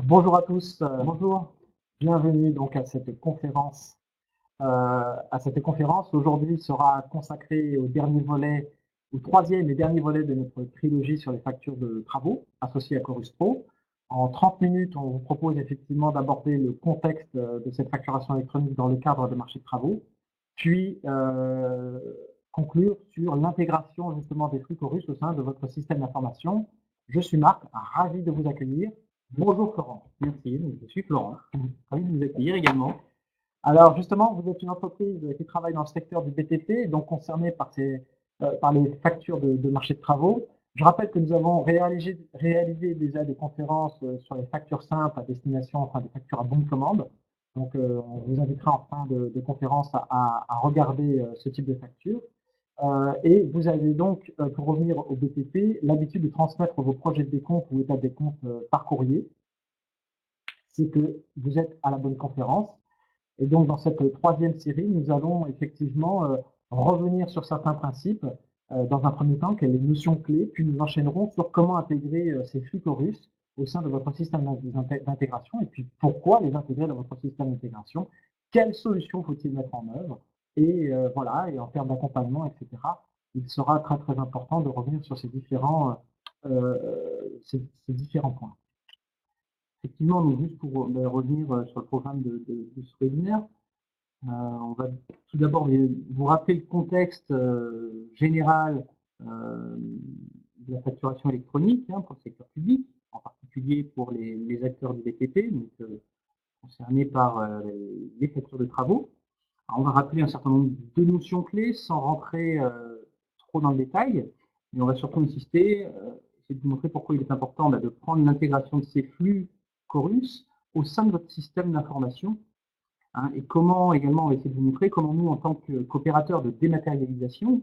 Bonjour à tous, bonjour, bienvenue donc à cette conférence. Aujourd'hui sera consacrée au dernier volet, au troisième et dernier volet de notre trilogie sur les factures de travaux associées à Chorus Pro. En 30 minutes, on vous propose effectivement d'aborder le contexte de cette facturation électronique dans le cadre de marché de travaux, puis conclure sur l'intégration justement des flux Chorus au sein de votre système d'information. Je suis Marc, ravi de vous accueillir. Bonjour Florent. Merci, je suis Florent. Ravi de vous accueillir également. Alors justement, vous êtes une entreprise qui travaille dans le secteur du BTP, donc concernée par les factures de marché de travaux. Je rappelle que nous avons réalisé déjà des conférences sur les factures simples à destination, enfin des factures à bon de commande. Donc on vous invitera en fin de conférence à regarder ce type de facture. Et vous avez donc, pour revenir au BTP, l'habitude de transmettre vos projets de décompte ou états de décompte par courrier. C'est que vous êtes à la bonne conférence. Et donc, dans cette troisième série, nous allons effectivement revenir sur certains principes. Dans un premier temps, quelles sont les notions clés, puis nous enchaînerons sur comment intégrer ces flux Chorus au sein de votre système d'intégration, et puis pourquoi les intégrer dans votre système d'intégration, quelles solutions faut-il mettre en œuvre, et voilà, et en termes d'accompagnement, etc. Il sera très très important de revenir sur ces différents points. Effectivement, donc juste pour revenir sur le programme de ce webinaire, on va tout d'abord vous rappeler le contexte général de la facturation électronique pour le secteur public, en particulier pour les acteurs du BTP, donc concernés par les factures de travaux. Alors, on va rappeler un certain nombre de notions clés sans rentrer trop dans le détail, mais on va surtout insister, essayer de vous montrer pourquoi il est important de prendre l'intégration de ces flux Chorus au sein de votre système d'information. Et comment également, on va essayer de vous montrer comment nous, en tant qu'opérateurs de dématérialisation,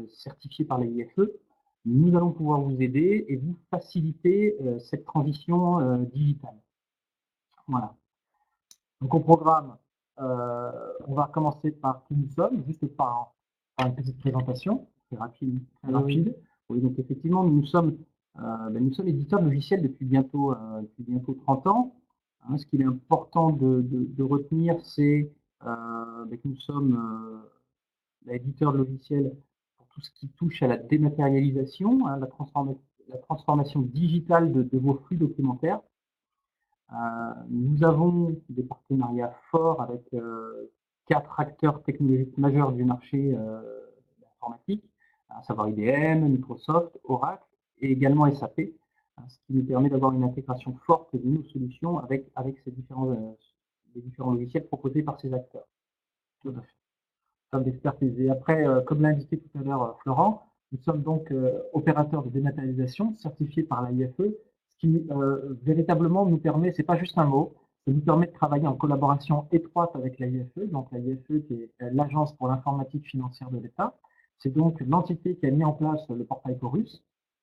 certifiés par la IFE, nous allons pouvoir vous aider et vous faciliter cette transition digitale. Voilà. Donc au programme, on va commencer par qui nous sommes, juste par une petite présentation, très rapide. Oui, donc effectivement, nous sommes éditeurs de logiciels depuis bientôt 30 ans. Ce qu'il est important de retenir, c'est que nous sommes éditeurs de logiciels pour tout ce qui touche à la dématérialisation, la transformation digitale de vos flux documentaires. Nous avons des partenariats forts avec 4 acteurs technologiques majeurs du marché informatique, à savoir IBM, Microsoft, Oracle et également SAP, ce qui nous permet d'avoir une intégration forte de nos solutions avec ces les différents logiciels proposés par ces acteurs. Tout à fait. Comme d'expertise. Et après, comme l'a indiqué tout à l'heure Florent, nous sommes donc opérateurs de dématérialisation certifiés par la IFE, ce qui véritablement nous permet, c'est pas juste un mot, ça nous permet de travailler en collaboration étroite avec la IFE, donc la IFE qui est l'Agence pour l'informatique financière de l'État. C'est donc l'entité qui a mis en place le portail Chorus,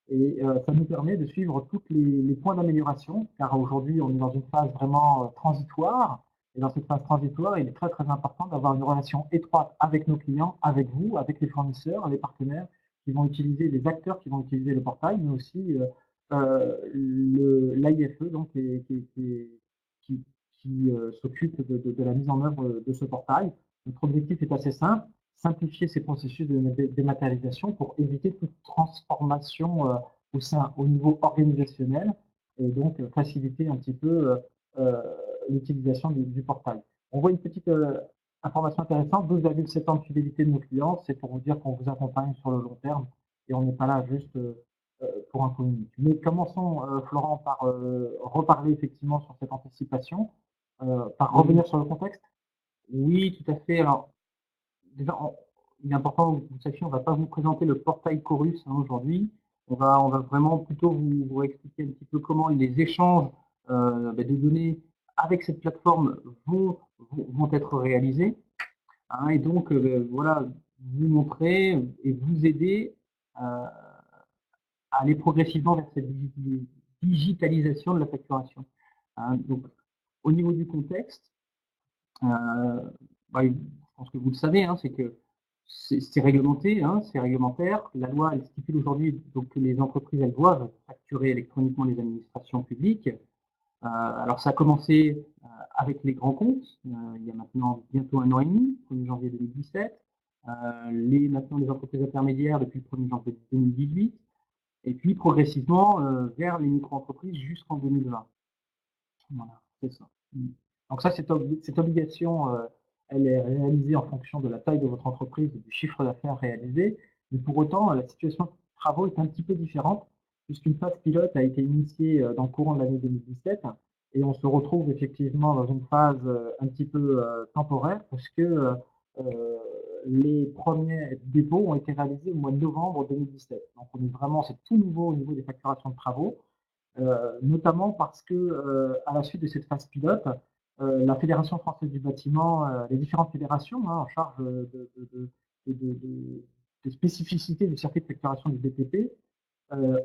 et ça nous permet de suivre tous les points d'amélioration, car aujourd'hui on est dans une phase vraiment transitoire, et dans cette phase transitoire, il est très très important d'avoir une relation étroite avec nos clients, avec vous, avec les fournisseurs, les partenaires qui vont utiliser, les acteurs qui vont utiliser le portail, mais aussi l'AIFE donc, qui s'occupe de la mise en œuvre de ce portail. Notre objectif est assez simple, simplifier ces processus de dématérialisation pour éviter toute transformation au niveau organisationnel et donc faciliter un petit peu l'utilisation du portail. On voit une petite information intéressante, 12,7 ans de fidélité de nos clients, c'est pour vous dire qu'on vous accompagne sur le long terme et on n'est pas là juste pour un communiqué. Mais commençons, Florent, par reparler effectivement sur cette anticipation, par revenir sur le contexte. Oui, tout à fait. Alors, déjà, il est important que vous sachiez, on ne va pas vous présenter le portail Chorus aujourd'hui. On va vraiment plutôt vous expliquer un petit peu comment les échanges de données avec cette plateforme vont être réalisés. Et donc, voilà, vous montrer et vous aider à aller progressivement vers cette digitalisation de la facturation. Donc, au niveau du contexte, je pense que vous le savez, c'est que c'est réglementé, c'est réglementaire. La loi, elle stipule aujourd'hui que les entreprises elles doivent facturer électroniquement les administrations publiques. Alors ça a commencé avec les grands comptes, il y a maintenant bientôt 1 an et demi, 1er janvier 2017. Maintenant les entreprises intermédiaires depuis le 1er janvier 2018, et puis progressivement vers les micro-entreprises jusqu'en 2020. Voilà, c'est ça. Donc ça, cette obligation, elle est réalisée en fonction de la taille de votre entreprise et du chiffre d'affaires réalisé. Mais pour autant, la situation de travaux est un petit peu différente, puisqu'une phase pilote a été initiée dans le courant de l'année 2017, et on se retrouve effectivement dans une phase un petit peu temporaire, parce que les premiers dépôts ont été réalisés au mois de novembre 2017. Donc on est vraiment, c'est tout nouveau au niveau des facturations de travaux. Notamment parce que à la suite de cette phase pilote, la Fédération française du bâtiment, les différentes fédérations en charge des spécificités du circuit de facturation du BTP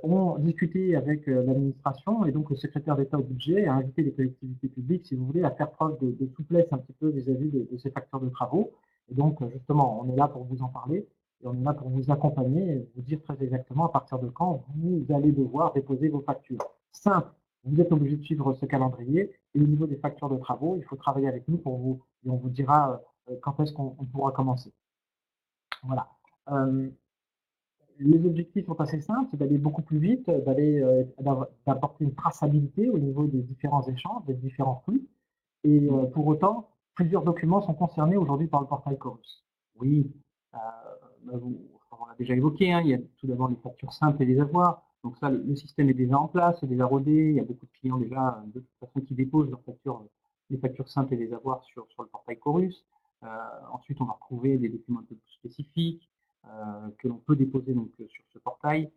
ont discuté avec l'administration, et donc le secrétaire d'État au budget a invité les collectivités publiques, si vous voulez, à faire preuve de souplesse un petit peu vis-à-vis de ces facteurs de travaux. Et donc justement, on est là pour vous en parler. Et on est là pour vous accompagner et vous dire très exactement à partir de quand vous allez devoir déposer vos factures. Simple, vous êtes obligé de suivre ce calendrier, et au niveau des factures de travaux, il faut travailler avec nous pour vous, et on vous dira quand est-ce qu'on pourra commencer. Voilà. Les objectifs sont assez simples, c'est d'aller beaucoup plus vite, d'apporter une traçabilité au niveau des différents échanges, des différents flux. Et pour autant, plusieurs documents sont concernés aujourd'hui par le portail Chorus. Oui, on l'a déjà évoqué, il y a tout d'abord les factures simples et les avoirs. Donc ça, le système est déjà en place, c'est déjà rodé. Il y a beaucoup de clients déjà, de toute façon, qui déposent leurs factures, les factures simples et les avoirs sur le portail Chorus. Ensuite, on va retrouver des documents un peu plus spécifiques que l'on peut déposer donc, sur ce portail.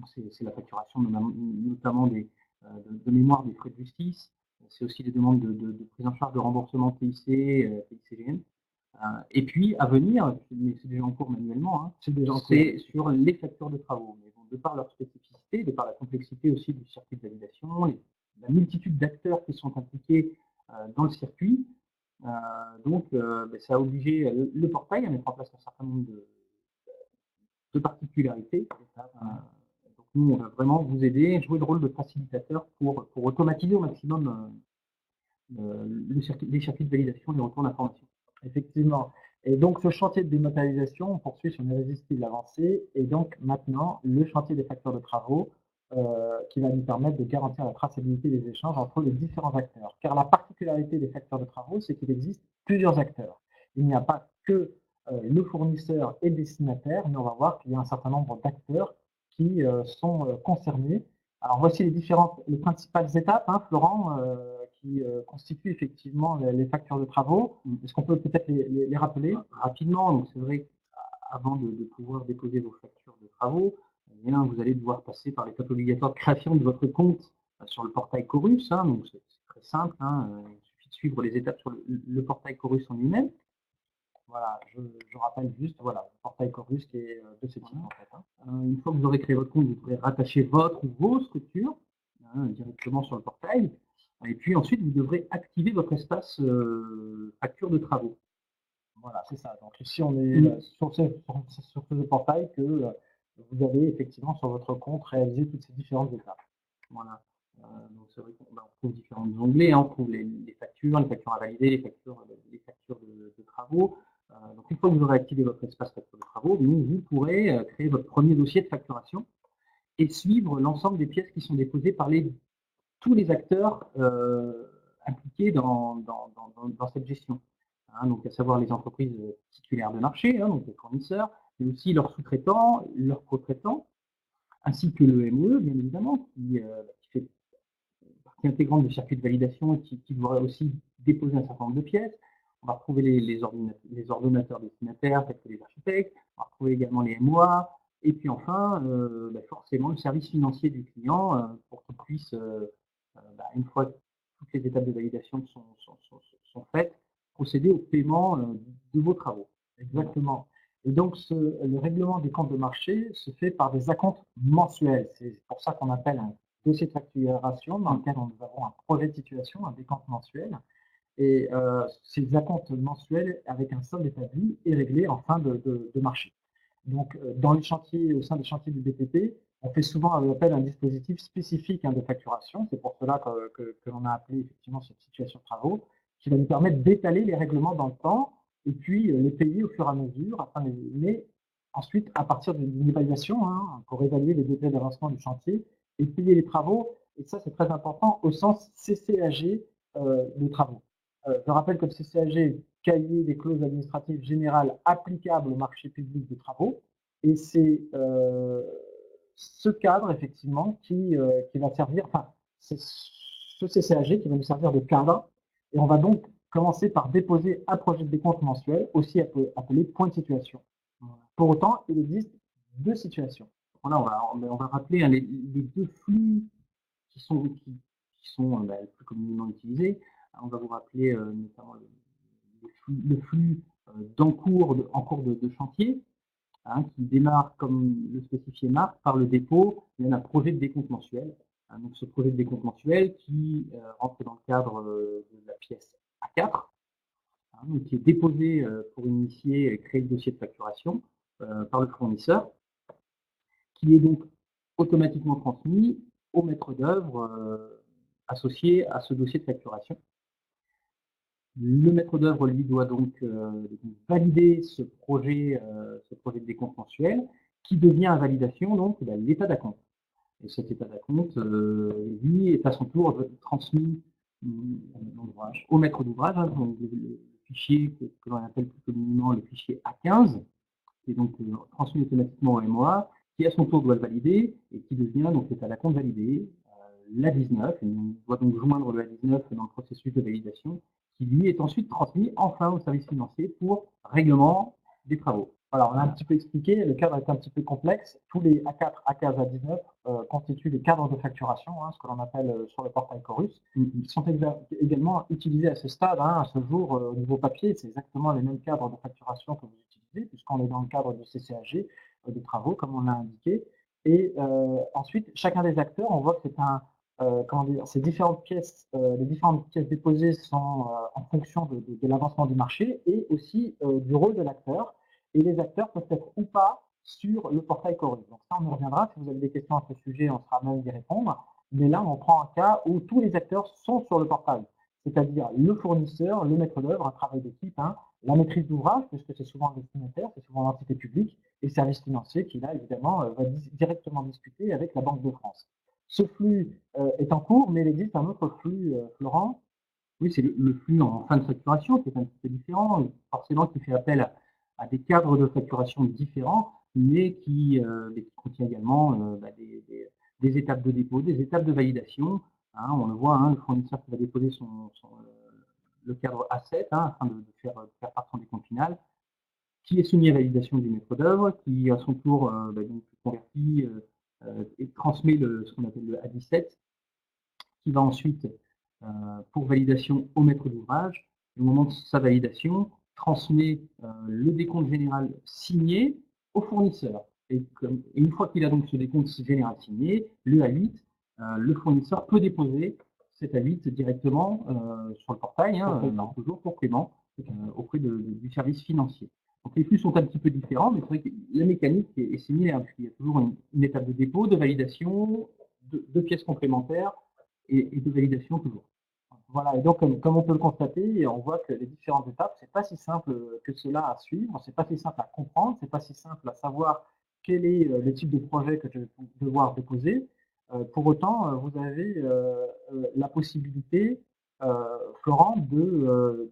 C'est la facturation notamment de mémoire des frais de justice. C'est aussi des demandes de prise en charge de remboursement TIC, TICGN. Et puis, à venir, mais c'est déjà en cours manuellement, c'est sur les factures de travaux. Mais bon, de par leur spécificité, de par la complexité aussi du circuit de validation, la multitude d'acteurs qui sont impliqués dans le circuit, ça a obligé le portail à mettre en place un certain nombre de particularités. Donc nous, on va vraiment vous aider, jouer le rôle de facilitateur pour automatiser au maximum les circuits de validation et le retour d'information. Effectivement. Et donc, ce chantier de dématérialisation, on poursuit sur une irrésistible avancée, et donc maintenant, le chantier des factures de travaux, qui va nous permettre de garantir la traçabilité des échanges entre les différents acteurs. Car la particularité des facteurs de travaux, c'est qu'il existe plusieurs acteurs. Il n'y a pas que le fournisseur et le destinataire, mais on va voir qu'il y a un certain nombre d'acteurs qui sont concernés. Alors, voici les principales étapes, Florent, qui constituent effectivement les factures de travaux. Est-ce qu'on peut peut-être les rappeler rapidement? Donc, c'est vrai qu'avant de pouvoir déposer vos factures de travaux, eh bien, vous allez devoir passer par l'étape obligatoire de création de votre compte sur le portail Chorus. Donc, c'est très simple. Il suffit de suivre les étapes sur le portail Chorus en lui-même. Voilà, je rappelle juste, voilà, le portail Chorus qui est de ce type en fait. Une fois que vous aurez créé votre compte, vous pourrez rattacher votre ou vos structures directement sur le portail. Et puis ensuite, vous devrez activer votre espace facture de travaux. Voilà, c'est ça. Donc ici, on est sur ce portail que vous avez effectivement sur votre compte réalisé toutes ces différentes étapes. Voilà. Donc c'est vrai qu'on trouve différents onglets, on trouve les factures à valider, les factures de travaux. Donc une fois que vous aurez activé votre espace facture de travaux, vous pourrez créer votre premier dossier de facturation et suivre l'ensemble des pièces qui sont déposées par tous les acteurs impliqués dans cette gestion. Donc à savoir les entreprises titulaires de marché, donc les fournisseurs, mais aussi leurs sous-traitants, leurs co-traitants, ainsi que le MOE, bien évidemment, qui fait partie intégrante du circuit de validation et qui devrait aussi déposer un certain nombre de pièces. On va retrouver les ordonnateurs destinataires, tels que les architectes, on va retrouver également les MOA, et puis enfin, forcément, le service financier du client pour qu'il puisse, une fois que toutes les étapes de validation sont faites, procéder au paiement de vos travaux. Exactement. Et donc, le règlement des comptes de marché se fait par des acomptes mensuels. C'est pour ça qu'on appelle un dossier de facturation dans lequel nous avons un projet de situation, un décompte mensuel. Et ces acomptes mensuels avec un solde établi est réglé en fin de marché. Donc, dans les chantiers, au sein des chantiers du BTP, On fait souvent appel à un dispositif spécifique de facturation. C'est pour cela que l'on a appelé effectivement cette situation de travaux, qui va nous permettre d'étaler les règlements dans le temps et puis les payer au fur et à mesure, mais ensuite, à partir d'une évaluation, pour évaluer les degrés d'avancement du chantier et payer les travaux. Et ça, c'est très important au sens CCAG des travaux. Je rappelle que le CCAG, cahier des clauses administratives générales applicables au marché public de travaux, et c'est ce cadre, effectivement, qui va servir, enfin, c'est ce CCAG qui va nous servir de cadre, et on va donc commencer par déposer un projet de décompte mensuel, aussi appelé point de situation. Pour autant, il existe deux situations. Voilà, on va rappeler les deux flux qui sont le plus communément utilisés. On va vous rappeler notamment le flux en cours de chantier, qui démarre, comme le spécifiait Marc, par le dépôt d'un projet de décompte mensuel. Donc ce projet de décompte mensuel qui rentre dans le cadre de la pièce A4, qui est déposé pour initier et créer le dossier de facturation par le fournisseur, qui est donc automatiquement transmis au maître d'œuvre associé à ce dossier de facturation. Le maître d'œuvre, lui, doit donc valider ce projet de décompte mensuel, qui devient à validation donc l'état d'acompte. Et cet état d'acompte, lui, est à son tour transmis au maître d'ouvrage, donc le fichier que l'on appelle plus communément le fichier A15, qui est donc transmis automatiquement au MOA, qui à son tour doit le valider et qui devient donc l'état d'acompte validé, l'A19, et on doit donc joindre le A19 dans le processus de validation, qui lui est ensuite transmis enfin au service financier pour règlement des travaux. Voilà, on a un petit peu expliqué, le cadre est un petit peu complexe. Tous les A4, A15, A19 constituent des cadres de facturation, ce que l'on appelle sur le portail Chorus. Ils sont également utilisés à ce stade, à ce jour, au niveau papier. C'est exactement les mêmes cadres de facturation que vous utilisez, puisqu'on est dans le cadre du CCAG des travaux, comme on l'a indiqué. Et ensuite, chacun des acteurs, on voit que c'est un, ces différentes pièces, les différentes pièces déposées sont en fonction de l'avancement du marché et aussi du rôle de l'acteur. Et les acteurs peuvent être ou pas sur le portail Chorus. Donc ça, on y reviendra. Si vous avez des questions à ce sujet, on sera même d'y répondre. Mais là, on prend un cas où tous les acteurs sont sur le portail, c'est-à-dire le fournisseur, le maître d'œuvre, un travail d'équipe, la maîtrise d'ouvrage, puisque c'est souvent le destinataire, c'est souvent l'entité publique, et le service financier qui, là, évidemment, va directement discuter avec la Banque de France. Ce flux est en cours, mais il existe un autre flux, Florent. Oui, c'est le flux en fin de facturation, qui est un petit peu différent, forcément qui fait appel à des cadres de facturation différents, mais qui contient également des étapes de dépôt, des étapes de validation. On le voit, le fournisseur qui va déposer le cadre A7 afin de faire partie son décompte final, qui est soumis à validation du maître d'œuvre, qui à son tour donc, convertit et transmet ce qu'on appelle le A17, qui va ensuite pour validation au maître d'ouvrage. Au moment de sa validation, transmet le décompte général signé au fournisseur. Et une fois qu'il a donc ce décompte général signé, le A8, le fournisseur peut déposer cet A8 directement sur le portail, toujours pour paiement, auprès du service financier. Donc les flux sont un petit peu différents, mais c'est vrai que la mécanique est similaire, puisqu'il y a toujours une étape de dépôt, de validation, de pièces complémentaires et de validation toujours. Voilà, et donc comme on peut le constater, on voit que les différentes étapes, c'est pas si simple que cela à suivre, c'est pas si simple à comprendre, c'est pas si simple à savoir quel est le type de projet que je vais devoir déposer. Pour autant, vous avez la possibilité, Florent,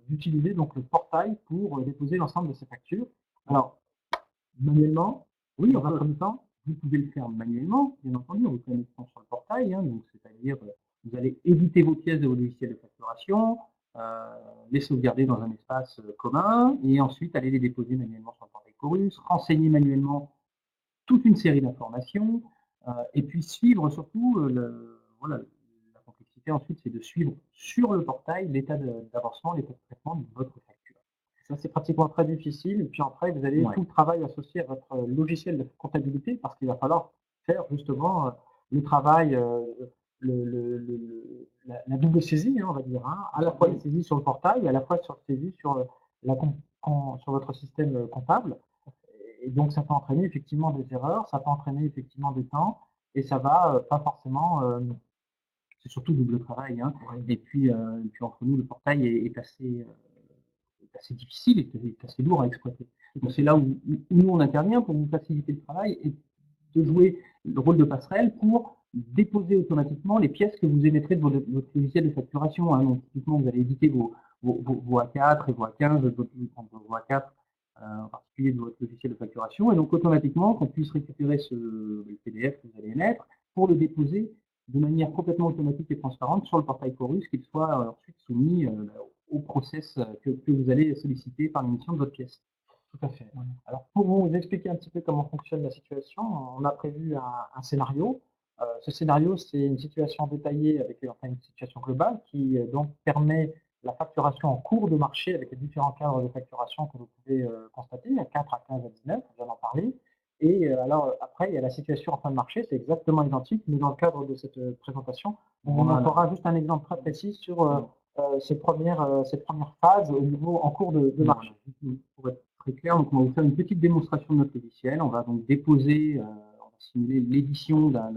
d'utiliser donc le portail pour déposer l'ensemble de ces factures. Alors, manuellement, oui, dans un premier temps, vous pouvez le faire manuellement, bien entendu, en vous connectant sur le portail, donc c'est-à-dire vous allez éditer vos pièces de vos logiciels de facturation, les sauvegarder dans un espace commun, et ensuite aller les déposer manuellement sur le portail Chorus, renseigner manuellement toute une série d'informations, et puis suivre surtout, voilà, la complexité ensuite, c'est de suivre sur le portail l'état d'avancement, l'état de traitement de votre facture. Ça, c'est pratiquement très difficile. Et puis après, vous avez tout le travail associé à votre logiciel de comptabilité parce qu'il va falloir faire justement le travail, la double saisie, on va dire, à la fois les saisies sur le portail et à la fois sur saisie sur votre système comptable. Et donc, ça peut entraîner effectivement des erreurs, ça peut entraîner effectivement des temps. et ça va pas forcément, c'est surtout double travail, hein. Et puis entre nous, le portail est assez difficile, est assez lourd à exploiter. Donc c'est là où nous on intervient pour vous faciliter le travail et de jouer le rôle de passerelle pour déposer automatiquement les pièces que vous émettrez de votre logiciel de facturation, hein. Donc typiquement, vous allez éditer vos A4 et vos A15, vos A4 en particulier de votre logiciel de facturation, et donc automatiquement qu'on puisse récupérer le PDF que vous allez émettre pour le déposer de manière complètement automatique et transparente sur le portail Chorus, qu'il soit ensuite soumis au process que vous allez solliciter par l'émission de votre pièce. Tout à fait. Alors, pour vous expliquer un petit peu comment fonctionne la situation, on a prévu un scénario. Ce scénario, c'est une situation détaillée avec une situation globale qui donc permet la facturation en cours de marché avec les différents cadres de facturation que vous pouvez constater, à 4, à 15, à 19, on vient d'en parler. Et alors, après, il y a la situation en fin de marché, c'est exactement identique, mais dans le cadre de cette présentation, on vous montrera juste un exemple très précis sur ces premières phases au niveau en cours de marché. Pour être très clair, donc on va vous faire une petite démonstration de notre logiciel. On va donc déposer, on va simuler l'édition d'un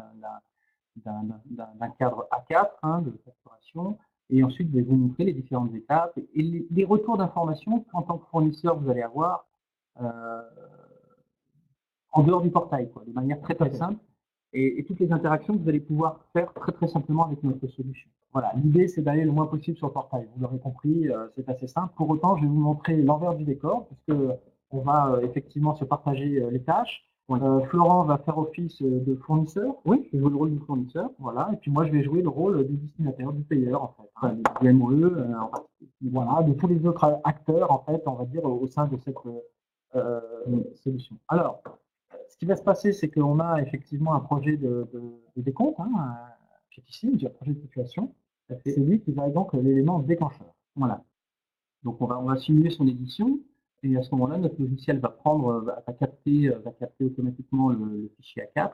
cadre A4 hein, de facturation, et ensuite je vais vous montrer les différentes étapes et les retours d'informations qu'en tant que fournisseur vous allez avoir en dehors du portail, quoi, de manière très très simple, et toutes les interactions que vous allez pouvoir faire très très simplement avec notre solution. Voilà, l'idée c'est d'aller le moins possible sur le portail. Vous l'aurez compris, c'est assez simple. Pour autant, je vais vous montrer l'envers du décor, puisque on va effectivement se partager les tâches. Oui. Florent va faire office de fournisseur. Oui, je joue le rôle du fournisseur. Voilà, et puis moi je vais jouer le rôle du destinataire, du payeur en fait. Enfin, du MOE, voilà, de tous les autres acteurs en fait, on va dire, au sein de cette solution. Alors, ce qui va se passer, c'est qu'on a effectivement un projet de décompte, hein, ici, un projet de situation. C'est lui qui va être donc l'élément déclencheur. Voilà. Donc on va simuler son édition, et à ce moment-là, notre logiciel va capter automatiquement le fichier A4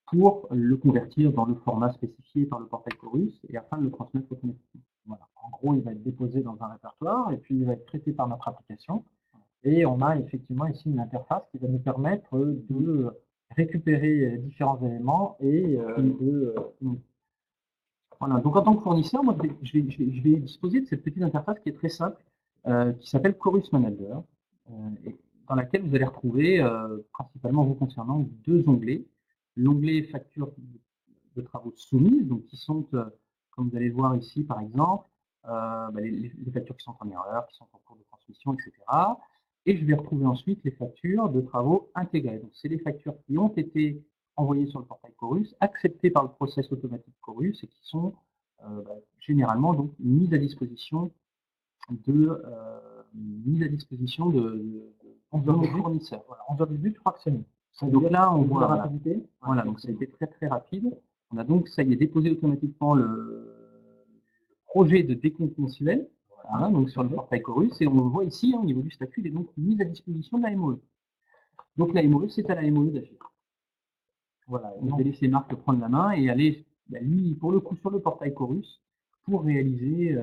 pour le convertir dans le format spécifié par le portail Chorus et afin de le transmettre automatiquement. Voilà. En gros, il va être déposé dans un répertoire et puis il va être traité par notre application. Et on a effectivement ici une interface qui va nous permettre de récupérer différents éléments et Voilà. Donc en tant que fournisseur, moi, je vais disposer de cette petite interface qui est très simple, qui s'appelle Chorus Manager, et dans laquelle vous allez retrouver, principalement vous concernant, deux onglets. L'onglet factures de travaux soumises, donc qui sont, comme vous allez le voir ici par exemple, les factures qui sont en erreur, qui sont en cours de transmission, etc. Et je vais retrouver ensuite les factures de travaux intégrés. Donc c'est les factures qui ont été envoyées sur le portail Chorus, acceptées par le process automatique Chorus et qui sont généralement donc mises à disposition de nos fournisseurs. Voilà, 11h18, je crois que c'est nous. Donc là, on voit la rapidité. Voilà, donc ça a été très très rapide. On a donc, ça y est, déposé automatiquement le projet de décompte mensuel, voilà, donc sur le portail Chorus, et on le voit ici, hein, au niveau du statut, il est donc mis à disposition de la MOE. Donc la MOE, c'est à la MOE d'agir. Voilà, je vais laisser Marc prendre la main et aller, lui, pour le coup, sur le portail Chorus, pour réaliser,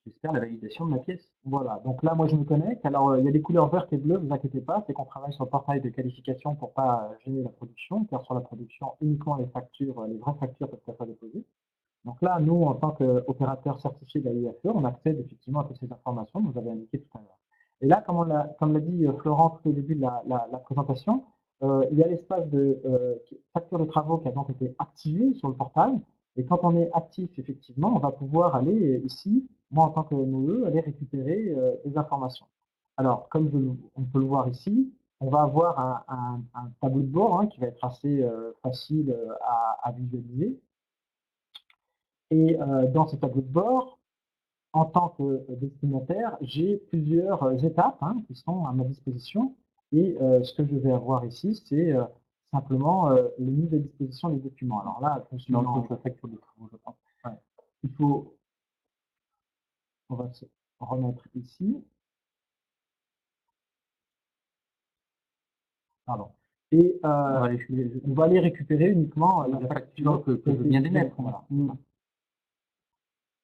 j'espère, la validation de ma pièce. Voilà, donc là, moi, je me connecte. Alors, il y a des couleurs vertes et bleues, ne vous inquiétez pas, c'est qu'on travaille sur le portail de qualification pour ne pas gêner la production, car sur la production, uniquement les factures, les vraies factures peuvent être déposées. Donc là, nous, en tant qu'opérateur certifié de la IFE, on accède effectivement à toutes ces informations que vous avez indiquées tout à l'heure. Et là, comme l'a dit Florent tout au début de la présentation, il y a l'espace de facture de travaux qui a donc été activé sur le portail. Et quand on est actif, effectivement, on va pouvoir aller ici, moi en tant que MOE, aller récupérer des informations. Alors, comme on peut le voir ici, on va avoir un tableau de bord hein, qui va être assez facile à visualiser. Et dans ce tableau de bord, en tant que destinataire, j'ai plusieurs étapes hein, qui sont à ma disposition. Et ce que je vais avoir ici, c'est simplement les mises à disposition des documents. Alors là, je suis dans la facture de travaux, je pense. Ouais. On va se remettre ici. Pardon. Et on va aller récupérer uniquement la facture que je viens d'émettre. Voilà.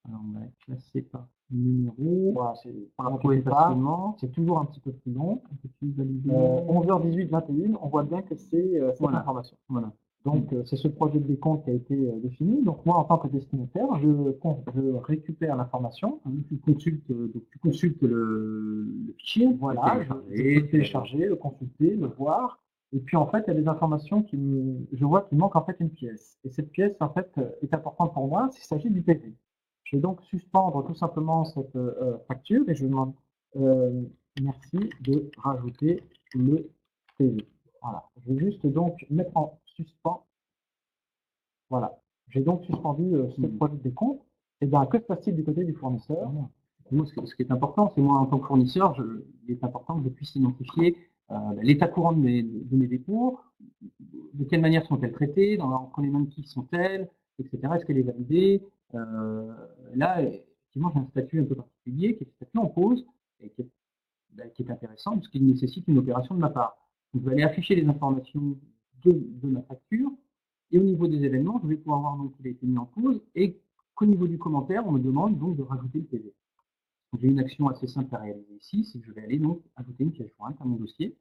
Alors, on va classer par numéro. Voilà, On va retrouver facilement. C'est toujours un petit peu plus long. 11h18, 11h18, 21, on voit bien que c'est cette voilà. information. Voilà. Donc, c'est ce projet de décompte qui a été défini. Donc, moi, en tant que destinataire, je récupère l'information. Tu consultes le fichier. Voilà, je peux le télécharger, le consulter, le voir. Et puis, en fait, il y a des informations je vois qu'il manque en fait une pièce. Et cette pièce, en fait, est importante pour moi s'il s'agit du PV. Je vais donc suspendre tout simplement cette facture et je demande merci de rajouter le PV. Voilà. Je vais juste donc mettre en suspens. Voilà. J'ai donc suspendu ce projet de décompte. Et bien, que se passe-t-il du côté du fournisseur? Moi, ce qui est important, c'est moi, en tant que fournisseur, il est important que je puisse identifier l'état courant de mes dépôts, de quelle manière sont-elles traitées, entre les mains de qui sont-elles, etc. Est-ce qu'elle est validée? Là, effectivement, j'ai un statut un peu particulier, qui est le statut en pause, et qui est intéressant, puisqu'il nécessite une opération de ma part. Donc, je vais aller afficher les informations de ma facture, et au niveau des événements, je vais pouvoir voir donc qu'il a été mis en pause, et qu'au niveau du commentaire, on me demande donc de rajouter le PV. J'ai une action assez simple à réaliser ici, c'est que je vais aller donc ajouter une pièce jointe à mon dossier.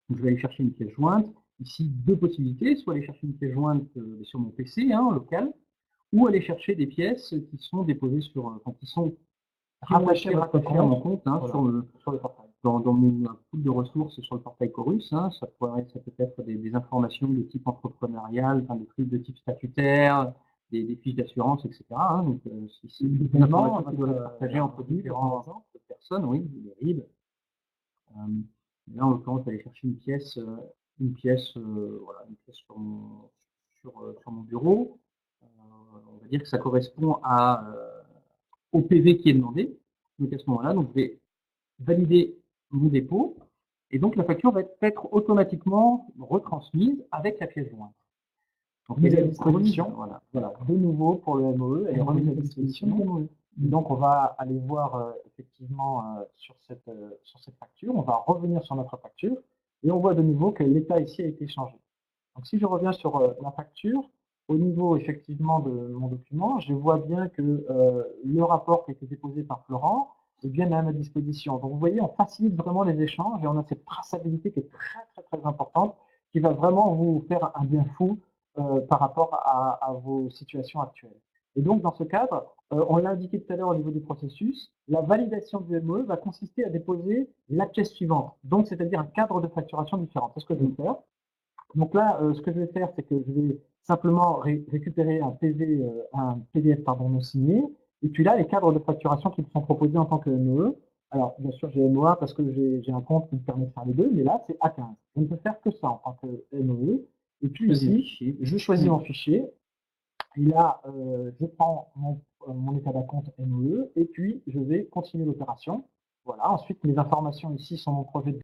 Donc, je vais aller chercher une pièce jointe. Ici, deux possibilités, soit aller chercher une pièce jointe sur mon PC local, ou aller chercher des pièces qui sont déposées qui sont rattachées à mon compte sur le portail. Dans mon pool de ressources sur le portail Chorus. Ça peut être des informations de type entrepreneurial, de type statutaire, des fiches d'assurance, etc. Donc, c'est une information qui doit être partagée entre différentes personnes, oui, les RIB. Là, en l'occurrence, aller chercher une pièce sur mon bureau. On va dire que ça correspond au PV qui est demandé. Donc, à ce moment-là, je vais valider mon dépôt, et donc la facture va être automatiquement retransmise avec la pièce jointe. Donc, mise à disposition, voilà, de nouveau pour le MOE, elle est remise à disposition du MOE. Donc, on va aller voir effectivement sur cette facture, on va revenir sur notre facture, et on voit de nouveau que l'état ici a été changé. Donc, si je reviens sur la facture, au niveau effectivement de mon document, je vois bien que le rapport qui a été déposé par Florent est bien à ma disposition. Donc, vous voyez, on facilite vraiment les échanges et on a cette traçabilité qui est très, très, très importante, qui va vraiment vous faire un bien fou par rapport à vos situations actuelles. Et donc, dans ce cadre, on l'a indiqué tout à l'heure au niveau du processus, la validation du MOE va consister à déposer la pièce suivante, donc c'est-à-dire un cadre de facturation différent. C'est ce que je vais faire. Donc là, ce que je vais faire, c'est que je vais simplement récupérer un PDF non signé, et puis là, les cadres de facturation qui me sont proposés en tant que MOE. Alors, bien sûr, j'ai MOA parce que j'ai un compte qui me permet de faire les deux, mais là, c'est A15. Je ne peux faire que ça en tant que MOE. Et puis ici, je choisis mon fichier. Et là, je prends mon état d'acompte MOE, et puis je vais continuer l'opération. Voilà, ensuite, mes informations ici sont mon projet de